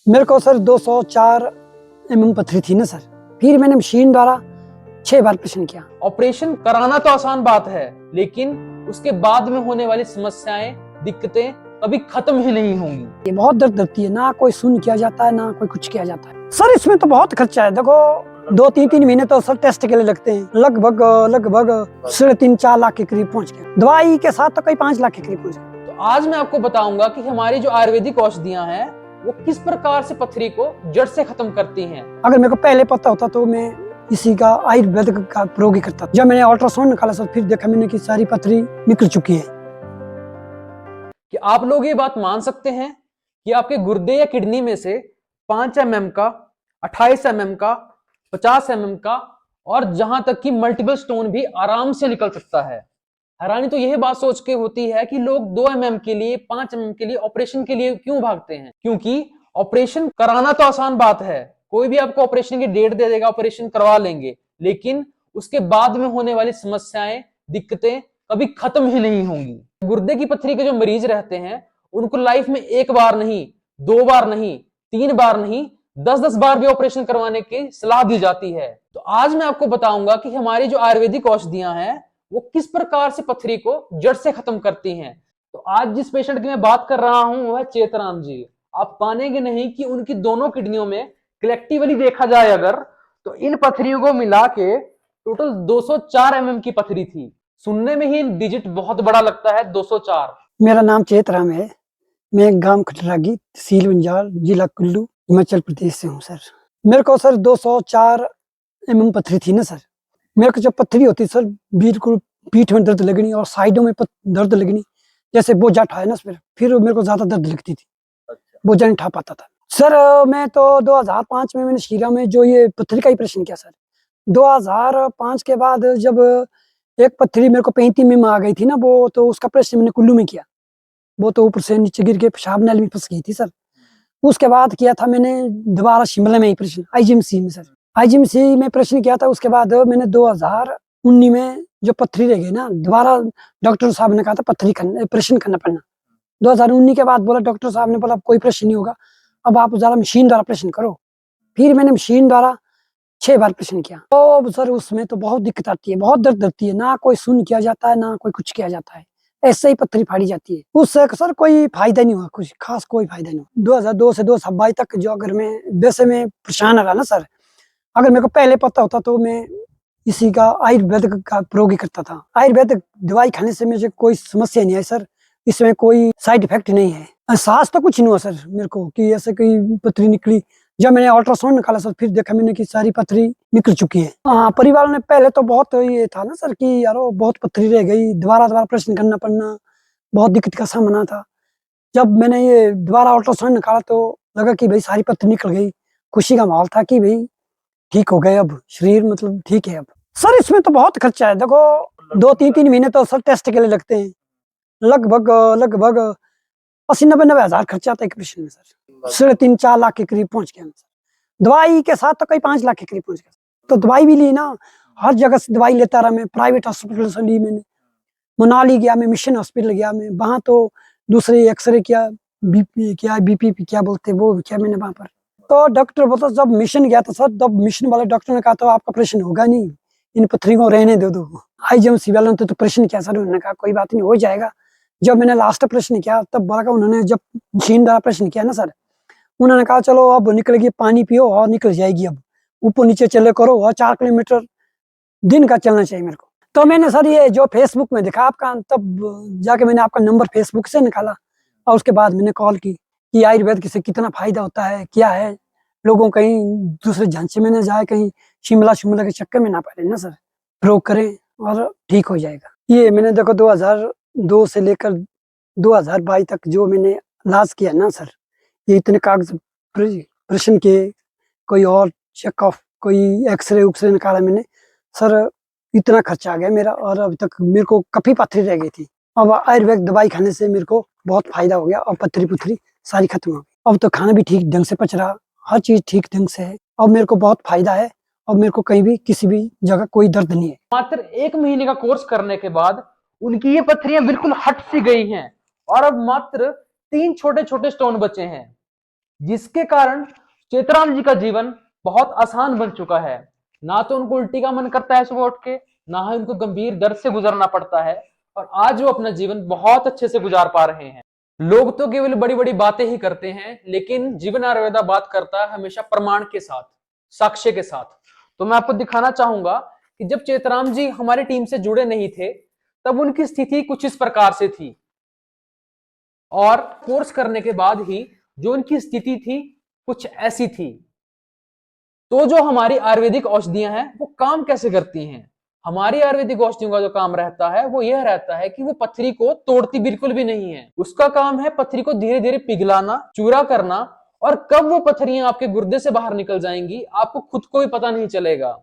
मेरे को सर 204 पथरी थी ना सर। फिर मैंने मशीन द्वारा 6 बार ऑपरेशन किया। ऑपरेशन कराना तो आसान बात है, लेकिन उसके बाद में होने वाली समस्याएं, दिक्कतें कभी खत्म ही नहीं होंगी। ये बहुत दर्द होती है, ना कोई सुन किया जाता है ना कोई कुछ किया जाता है। सर इसमें तो बहुत खर्चा है। देखो 2-3 महीने तो सर टेस्ट के लिए लगते हैं। लगभग 3.5-4 लाख के करीब पहुंच गए। दवाई के साथ तो कई 5 लाख के करीब पहुंच गए। तो आज मैं आपको बताऊंगा कि हमारी जो आयुर्वेदिक औषधियां हैं वो किस प्रकार से पथरी को जड़ से खत्म करती हैं। अगर मेरे को पहले पता होता तो मैं इसी का आयुर्वेद का प्रयोग ही करता। जब मैंने अल्ट्रासाउंड निकाला सर, फिर देखा मैंने कि सारी पथरी निकल चुकी है। कि आप लोग ये बात मान सकते हैं कि आपके गुर्दे या किडनी में से 5 mm का, 28 mm का, 50 mm का और जहां तक कि मल्टीपल स्टोन भी आराम से निकल सकता है। हैरानी तो यह बात सोच के होती है कि लोग 2 mm के लिए, 5 mm के लिए ऑपरेशन के लिए क्यों भागते हैं। क्योंकि ऑपरेशन कराना तो आसान बात है, कोई भी आपको ऑपरेशन की डेट दे देगा, ऑपरेशन करवा लेंगे, लेकिन उसके बाद में होने वाली समस्याएं, दिक्कतें कभी खत्म ही नहीं होंगी। गुर्दे की पथरी के जो मरीज रहते हैं उनको लाइफ में 1 बार नहीं, 2 बार नहीं, 3 बार नहीं, 10-10 बार भी ऑपरेशन करवाने की सलाह दी जाती है। तो आज मैं आपको बताऊंगा कि हमारी जो आयुर्वेदिक औषधियां हैं वो किस प्रकार से पथरी को जड़ से खत्म करती हैं। तो आज जिस पेशेंट की मैं बात कर रहा हूं वो है चेतराम जी। आप मानेंगे नहीं कि उनकी दोनों किडनियों में कलेक्टिवली देखा जाए अगर, तो इन पथरियों को मिला के टोटल 204 की पथरी थी। सुनने में ही डिजिट बहुत बड़ा लगता है, 204। मेरा नाम चेतराम है। मैं गांव खटरागी, तहसील बंजार, जिला कुल्लू, हिमाचल प्रदेश से हूँ सर। मेरे को सर 204 पथरी थी ना सर। मेरे को जब पथरी होती सर, बिल्कुल पीठ में दर्द लगनी और साइडों में दर्द लगनी, जैसे बोझा उठाया ना सर, फिर मेरे को ज्यादा दर्द लगती थी। बोझा नहीं उठा पाता था सर। मैं तो 2005 में मैंने शीरा में जो ये पथरी का ऑपरेशन किया सर। 2005 के बाद जब एक पथरी मेरे को 35 में आ गई थी ना, वो तो उसका ऑपरेशन मैंने कुल्लू में किया। वो तो ऊपर से नीचे गिर के पेशाब नली में फंस गई थी सर। उसके बाद किया था मैंने दोबारा शिमला में ऑपरेशन, आईजीएमसी में सर। आईजीएमसी में ऑपरेशन किया था। उसके बाद मैंने 2019 में जो पथरी रह गई ना, दोबारा डॉक्टर साहब ने कहा था पथरी ऑपरेशन करना पड़ना। 2019 के बाद बोला डॉक्टर साहब ने, बोला अब कोई ऑपरेशन नहीं होगा, अब आप ज़रा मशीन द्वारा ऑपरेशन करो। फिर मैंने मशीन द्वारा 6 बार ऑपरेशन किया। तो सर उसमें तो बहुत दिक्कत आती है, बहुत दर्द होती है, ना कोई सुन किया जाता है ना कोई कुछ किया जाता है। ऐसे ही पथरी फाड़ी जाती है। उससे सर कोई फायदा नहीं हुआ, कुछ खास कोई फायदा नहीं हुआ। 2002 से 2022 तक जो, अगर मैं वैसे में परेशान रहा ना सर, अगर मेरे को पहले पता होता तो मैं इसी का आयुर्वेद का प्रयोग ही करता था। आयुर्वेदिक दवाई खाने से मुझे कोई समस्या नहीं आई सर। इसमें कोई साइड इफेक्ट नहीं है। एहसास तो कुछ नहीं हुआ सर मेरे को कि ऐसे कोई पथरी निकली। जब मैंने अल्ट्रासाउंड निकाला सर, फिर देखा मैंने कि सारी पथरी निकल चुकी है। हाँ, परिवार ने पहले तो बहुत ये था ना सर कि यार बहुत पथरी रह गई, दोबारा ऑपरेशन करना पड़ना, बहुत दिक्कत का सामना था। जब मैंने ये दोबारा अल्ट्रासाउंड निकाला तो लगा कि भाई सारी पथरी निकल गई। खुशी का माहौल था कि भाई ठीक हो गए, अब शरीर मतलब ठीक है। अब सर इसमें तो बहुत खर्चा है। देखो 2-3 महीने तो सर टेस्ट के लिए लगते हैं। लगभग 80-90 हजार खर्चा आता है ऑपरेशन में सर। 3.5-4 लाख के करीब पहुंच गया सर। दवाई के साथ तो कई 5 लाख के करीब पहुंच गया। तो दवाई भी ली ना, हर जगह से दवाई लेता रहा मैं। प्राइवेट हॉस्पिटल से ली मैंने, मनाली गया मैं, मिशन हॉस्पिटल गया मैं, वहां तो दूसरे एक्सरे किया, बीपी क्या, बीपी क्या बोलते वो किया मैंने वहां पर। तो डॉक्टर बोलता, जब मिशन गया था सर, तब मिशन वाले डॉक्टर ने कहा था आपका ऑपरेशन होगा नहीं, इन पथरी को रहने दे दो। आईजीएमसी वालों ने तो ऑपरेशन किया सर, उन्होंने कहा कोई बात नहीं हो जाएगा। जब मैंने लास्ट ऑपरेशन किया तब बोला, उन्होंने जब मशीन द्वारा ऑपरेशन किया ना सर, उन्होंने कहा चलो अब निकलेगी, पानी पियो और निकल जाएगी। अब ऊपर नीचे चले करो और 4 किलोमीटर दिन का चलना चाहिए मेरे को। तो मैंने सर ये जो फेसबुक में देखा आपका, तब जाके मैंने आपका नंबर फेसबुक से निकाला और उसके बाद मैंने कॉल की कि आयुर्वेद से कितना फायदा होता है, क्या है। लोगों कहीं दूसरे झांसे में ना जाए, कहीं शिमला के चक्कर में ना पड़े ना सर, प्रयोग करें और ठीक हो जाएगा। ये मैंने देखो 2002 से लेकर 2022 तक जो मैंने इलाज किया ना सर, ये इतने कागज प्रश्न के, कोई और चेक ऑफ, कोई एक्सरे उक्सरे निकाला मैंने सर, इतना खर्चा आ गया मेरा। और अभी तक मेरे को काफी पथरी रह गई थी। अब आयुर्वेद दवाई खाने से मेरे को बहुत फायदा हो गया और पथरी पुथरी सारी खत्म हो गई। अब तो खाना भी ठीक ढंग से पच रहा, हर चीज ठीक ढंग से है। अब मेरे को बहुत फायदा है और मेरे को कहीं भी किसी भी जगह कोई दर्द नहीं है। मात्र 1 महीने का कोर्स करने के बाद उनकी ये पथरियां बिल्कुल हट सी गई हैं और अब मात्र 3 छोटे छोटे स्टोन बचे हैं। जिसके कारण चेतराम जी का जीवन बहुत आसान बन चुका है। ना तो उनको उल्टी का मन करता है सुबह उठ के, ना ही उनको गंभीर दर्द से गुजरना पड़ता है, और आज वो अपना जीवन बहुत अच्छे से गुजार पा रहे हैं। लोग तो केवल बड़ी बड़ी बातें ही करते हैं, लेकिन जीवन आयुर्वेदा बात करता है हमेशा प्रमाण के साथ, साक्ष्य के साथ। तो मैं आपको दिखाना चाहूंगा कि जब चेतराम जी हमारी टीम से जुड़े नहीं थे, तब उनकी स्थिति कुछ इस प्रकार से थी, और कोर्स करने के बाद ही जो उनकी स्थिति थी कुछ ऐसी थी। तो जो हमारी आयुर्वेदिक औषधियां हैं वो काम कैसे करती हैं? हमारी आयुर्वेदिक औषधियों का जो काम रहता है वो यह रहता है कि वो पथरी को तोड़ती बिल्कुल भी नहीं है। उसका काम है पथरी को धीरे धीरे पिघलाना, चूरा करना, और कब वो पथरियां आपके गुर्दे से बाहर निकल जाएंगी आपको खुद को भी पता नहीं चलेगा।